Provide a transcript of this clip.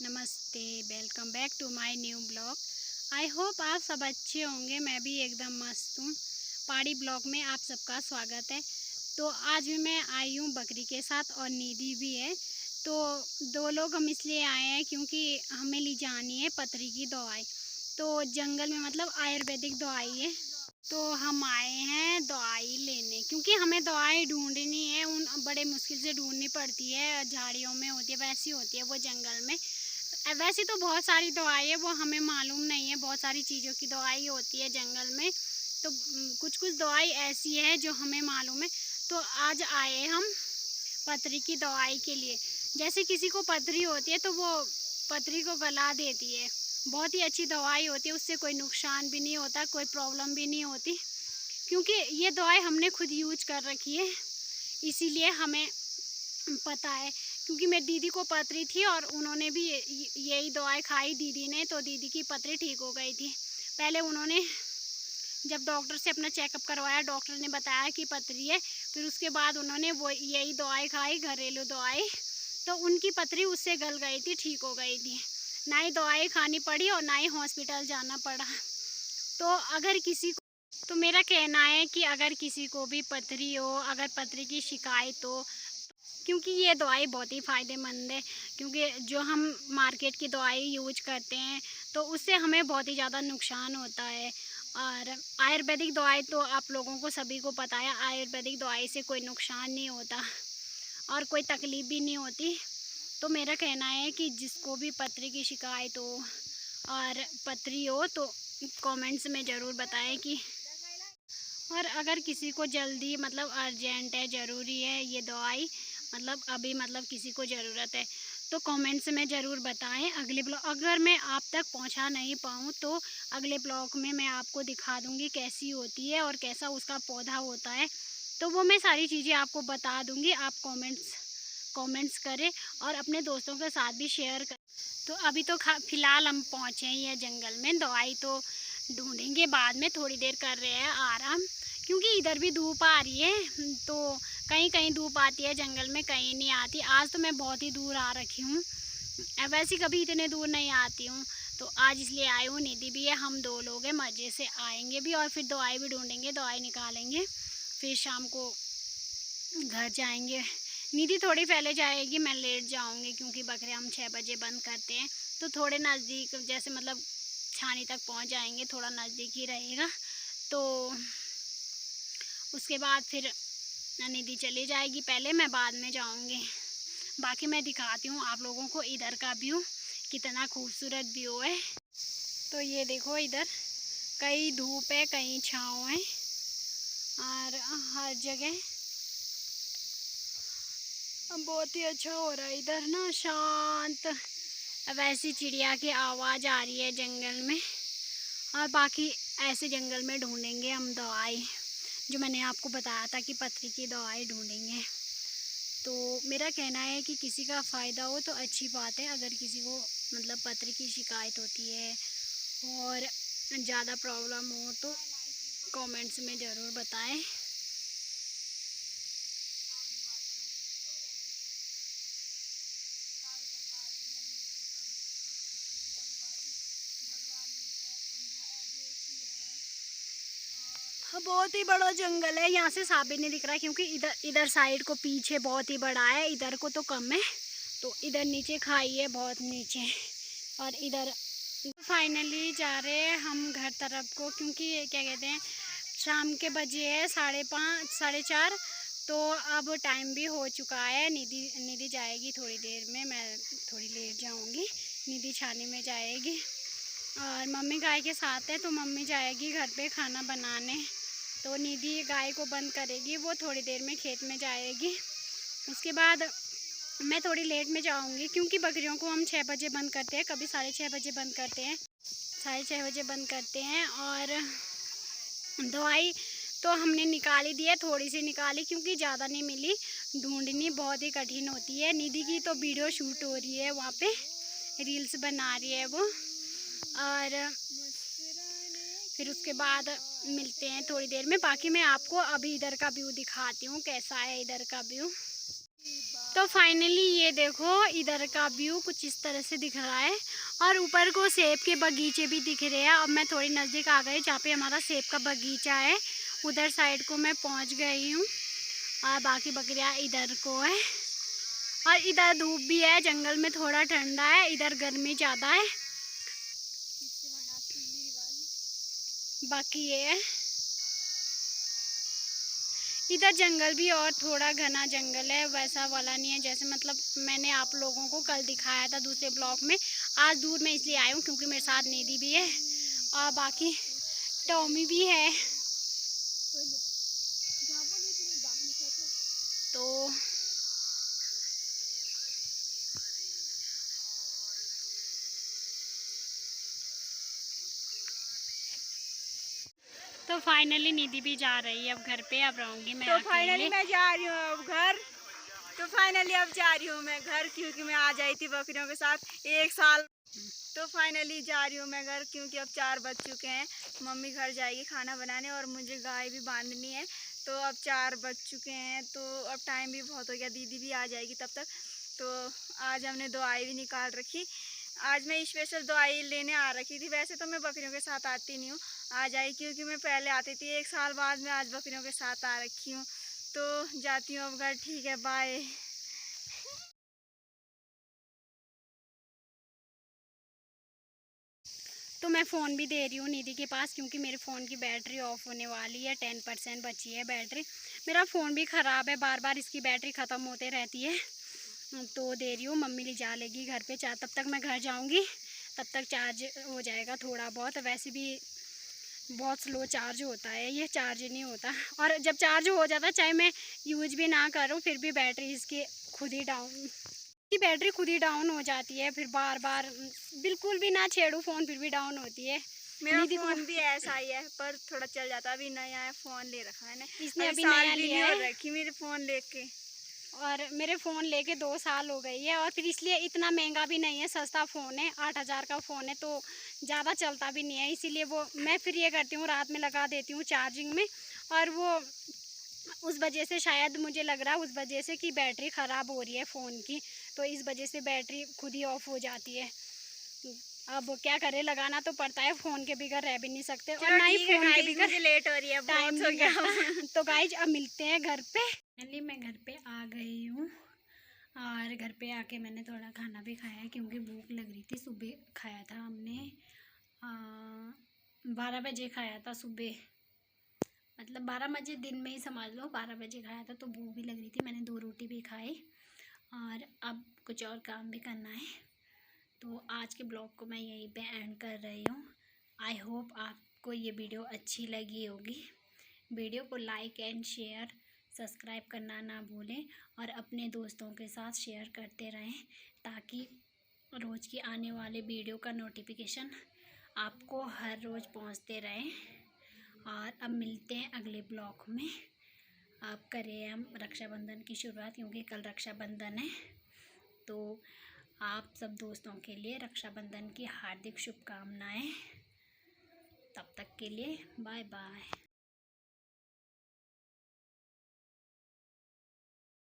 नमस्ते, welcome back to my new blog. I hope आप सब अच्छे होंगे। मैं भी एकदम मस्त हूँ। पहाड़ी ब्लॉग में आप सबका स्वागत है। तो आज भी मैं आई हूँ बकरी के साथ और निधि भी है। तो दो लोग हम इसलिए आए हैं क्योंकि हमें ले जानी है पथरी की दवाई। तो जंगल में मतलब आयुर्वेदिक दवाई है, तो हम आए हैं दवाई लेने क्योंकि हमें दवाई ढूंढनी है। उन बड़े मुश्किल से ढूंढनी पड़ती है, झाड़ियों में होती है, वैसी होती है वो जंगल में। वैसे तो बहुत सारी दवाई है, वो हमें मालूम नहीं है। बहुत सारी चीज़ों की दवाई होती है जंगल में, तो कुछ कुछ दवाई ऐसी है जो हमें मालूम है। तो आज आए हम पथरी की दवाई के लिए। जैसे किसी को पथरी होती है तो वो पथरी को गला देती है। बहुत ही अच्छी दवाई होती है, उससे कोई नुकसान भी नहीं होता, कोई प्रॉब्लम भी नहीं होती, क्योंकि ये दवाई हमने खुद यूज कर रखी है, इसीलिए हमें पता है। क्योंकि मेरी दीदी को पथरी थी और उन्होंने भी यही दवाई खाई दीदी ने, तो दीदी की पथरी ठीक हो गई थी। पहले उन्होंने जब डॉक्टर से अपना चेकअप करवाया, डॉक्टर ने बताया कि पथरी है, फिर उसके बाद उन्होंने वो यही दवाई खाई, घरेलू दवाई, तो उनकी पथरी उससे गल गई थी, ठीक हो गई थी। ना ही दवाई खानी पड़ी और ना ही हॉस्पिटल जाना पड़ा। तो अगर किसी को, तो मेरा कहना है कि अगर किसी को भी पथरी हो, अगर पथरी की शिकायत हो, क्योंकि ये दवाई बहुत ही फ़ायदेमंद है। क्योंकि जो हम मार्केट की दवाई यूज करते हैं तो उससे हमें बहुत ही ज़्यादा नुकसान होता है। और आयुर्वेदिक दवाई तो आप लोगों को सभी को पता है, आयुर्वेदिक दवाई से कोई नुकसान नहीं होता और कोई तकलीफ़ भी नहीं होती। तो मेरा कहना है कि जिसको भी पथरी की शिकायत हो और पथरी हो तो कमेंट्स में ज़रूर बताएं कि, और अगर किसी को जल्दी मतलब अर्जेंट है, ज़रूरी है ये दवाई, मतलब अभी मतलब किसी को ज़रूरत है, तो कमेंट्स में ज़रूर बताएं। अगले ब्लॉग अगर मैं आप तक पहुंचा नहीं पाऊँ तो अगले ब्लॉग में मैं आपको दिखा दूंगी कैसी होती है और कैसा उसका पौधा होता है, तो वो मैं सारी चीज़ें आपको बता दूंगी। आप कमेंट्स करें और अपने दोस्तों के साथ भी शेयर करें। तो अभी तो फ़िलहाल हम पहुँचे ही हैं जंगल में, दवाई तो ढूंढेंगे बाद में, थोड़ी देर कर रहे हैं आराम, क्योंकि इधर भी धूप आ रही है। तो कहीं कहीं धूप आती है जंगल में, कहीं नहीं आती। आज तो मैं बहुत ही दूर आ रखी हूँ, वैसे कभी इतने दूर नहीं आती हूँ, तो आज इसलिए आई हूँ। निधि भी है, हम दो लोग हैं, मज़े से आएंगे भी और फिर दवाई भी ढूंढेंगे, दवाई निकालेंगे, फिर शाम को घर जाएंगे। निधि थोड़ी पहले जाएगी, मैं लेट जाऊँगी क्योंकि बकरे हम 6 बजे बंद करते हैं, तो थोड़े नज़दीक जैसे मतलब छानी तक पहुँच जाएंगे, थोड़ा नज़दीक ही रहेगा। तो उसके बाद फिर निधि चली जाएगी पहले, मैं बाद में जाऊंगी। बाकी मैं दिखाती हूँ आप लोगों को इधर का व्यू, कितना खूबसूरत व्यू है। तो ये देखो, इधर कहीं धूप है, कहीं छाँव है, और हर जगह बहुत ही अच्छा हो रहा है। इधर ना शांत, वैसी चिड़िया की आवाज़ आ रही है जंगल में। और बाकी ऐसे जंगल में ढूंढेंगे हम दवाई, जो मैंने आपको बताया था कि पथरी की दवाई ढूंढेंगे। तो मेरा कहना है कि किसी का फ़ायदा हो तो अच्छी बात है। अगर किसी को मतलब पथरी की शिकायत होती है और ज़्यादा प्रॉब्लम हो तो कमेंट्स में ज़रूर बताएं। बहुत ही बड़ा जंगल है, यहाँ से साफ भी नहीं दिख रहा है क्योंकि इधर इधर साइड को पीछे बहुत ही बड़ा है, इधर को तो कम है। तो इधर नीचे खाई है, बहुत नीचे, और इधर फाइनली जा रहे हैं हम घर तरफ को, क्योंकि क्या कहते हैं शाम के बजे है 5:30 4:30, तो अब टाइम भी हो चुका है। निधि जाएगी थोड़ी देर में, मैं थोड़ी लेट जाऊंगी। निधि छानी में जाएगी और मम्मी गाय के साथ है, तो मम्मी जाएगी घर पे खाना बनाने। तो निधि गाय को बंद करेगी, वो थोड़ी देर में खेत में जाएगी। उसके बाद मैं थोड़ी लेट में जाऊंगी क्योंकि बकरियों को हम 6 बजे बंद करते हैं, कभी 6:30 बजे बंद करते हैं, 6:30 बजे बंद करते हैं। और दवाई तो हमने निकाली दी है, थोड़ी सी निकाली क्योंकि ज़्यादा नहीं मिली, ढूंढनी बहुत ही कठिन होती है। निधि की तो वीडियो शूट हो रही है, वहाँ पे रील्स बना रही है वो। और फिर उसके बाद मिलते हैं थोड़ी देर में। बाकी मैं आपको अभी इधर का व्यू दिखाती हूँ कैसा है इधर का व्यू। तो फाइनली ये देखो इधर का व्यू कुछ इस तरह से दिख रहा है और ऊपर को सेब के बगीचे भी दिख रहे हैं। अब मैं थोड़ी नज़दीक आ गई जहाँ पे हमारा सेब का बगीचा है, उधर साइड को मैं पहुँच गई हूँ और बाकी बकरियाँ इधर को है। और इधर धूप भी है, जंगल में थोड़ा ठंडा है, इधर गर्मी ज़्यादा है। बाकी ये है, इधर जंगल भी और थोड़ा घना जंगल है, वैसा वाला नहीं है जैसे मतलब मैंने आप लोगों को कल दिखाया था दूसरे ब्लॉग में। आज दूर में इसलिए आई हूँ क्योंकि मेरे साथ नीदी भी है और बाकी टॉमी भी है। तो फाइनली निधि भी जा रही है अब घर पे। अब रहूँगी मैं तो फाइनली मैं जा रही हूँ अब घर। तो फाइनली अब जा रही हूँ मैं घर क्योंकि मैं आ जाई थी बकरियों के साथ 1 साल। तो फाइनली जा रही हूँ मैं घर क्योंकि अब 4 बज चुके हैं। मम्मी घर जाएगी खाना बनाने और मुझे गाय भी बांधनी है। तो अब 4 बज चुके हैं तो अब टाइम भी बहुत हो गया, दीदी भी आ जाएगी तब तक। तो आज हमने दवाई भी निकाल रखी। आज मैं स्पेशल दवाई लेने आ रखी थी। वैसे तो मैं बकरियों के साथ आती नहीं हूँ, आज आई क्योंकि मैं पहले आती थी। 1 साल बाद मैं आज बकरियों के साथ आ रखी हूँ। तो जाती हूँ अब घर। ठीक है, बाय। तो मैं फ़ोन भी दे रही हूँ निधि के पास क्योंकि मेरे फ़ोन की बैटरी ऑफ होने वाली है, 10% बची है बैटरी। मेरा फ़ोन भी ख़राब है, बार बार इसकी बैटरी ख़त्म होते रहती है। तो दे रही हूँ, मम्मी ले जा लेगी घर पे। तब तक मैं घर जाऊँगी, तब तक चार्ज हो जाएगा थोड़ा बहुत। वैसे भी बहुत स्लो चार्ज होता है, ये चार्ज नहीं होता। और जब चार्ज हो जाता है, चाहे मैं यूज भी ना करूँ, फिर भी बैटरी इसकी खुद ही डाउन की बैटरी खुद ही डाउन हो जाती है। फिर बार बार बिल्कुल भी ना छेड़ू फ़ोन फिर भी डाउन होती है। मेरा फ़ोन भी ऐसा ही है पर थोड़ा चल जाता है। अभी नया फ़ोन ले रखा है ना, इसने अभी साल नया भी लिया नहीं हो है रखी मेरे फ़ोन लेके। और मेरे फ़ोन लेके 2 साल हो गई है। और फिर इसलिए इतना महंगा भी नहीं है, सस्ता फ़ोन है, 8,000 का फ़ोन है, तो ज़्यादा चलता भी नहीं है। इसीलिए वो मैं फिर ये करती हूँ, रात में लगा देती हूँ चार्जिंग में। और वो उस वजह से शायद मुझे लग रहा है उस वजह से कि बैटरी ख़राब हो रही है फ़ोन की, तो इस वजह से बैटरी खुद ही ऑफ हो जाती है। अब क्या करें, लगाना तो पड़ता है, फ़ोन के बगैर रह भी नहीं सकते और ना ही फ़ोन के बगैर मुझे लेट हो रही है, टाइम बहुत हो भी गया। कटता। तो गाइज अब मिलते हैं घर पे। फाइनली मैं घर पे आ गई हूँ और घर पे आके मैंने थोड़ा खाना भी खाया क्योंकि भूख लग रही थी। सुबह खाया था हमने 12 बजे खाया था सुबह, मतलब 12 बजे दिन में ही समझ लो, 12 बजे खाया था। तो भूख भी लग रही थी, मैंने 2 रोटी भी खाई और अब कुछ और काम भी करना है। तो आज के ब्लॉग को मैं यहीं पे एंड कर रही हूँ। आई होप आपको ये वीडियो अच्छी लगी होगी। वीडियो को लाइक एंड शेयर सब्सक्राइब करना ना भूलें और अपने दोस्तों के साथ शेयर करते रहें ताकि रोज़ की आने वाले वीडियो का नोटिफिकेशन आपको हर रोज़ पहुंचते रहें। और अब मिलते हैं अगले ब्लॉग में। अब करें हम रक्षाबंधन की शुरुआत क्योंकि कल रक्षाबंधन है। तो आप सब दोस्तों के लिए रक्षाबंधन की हार्दिक शुभकामनाएं। तब तक के लिए बाय बाय।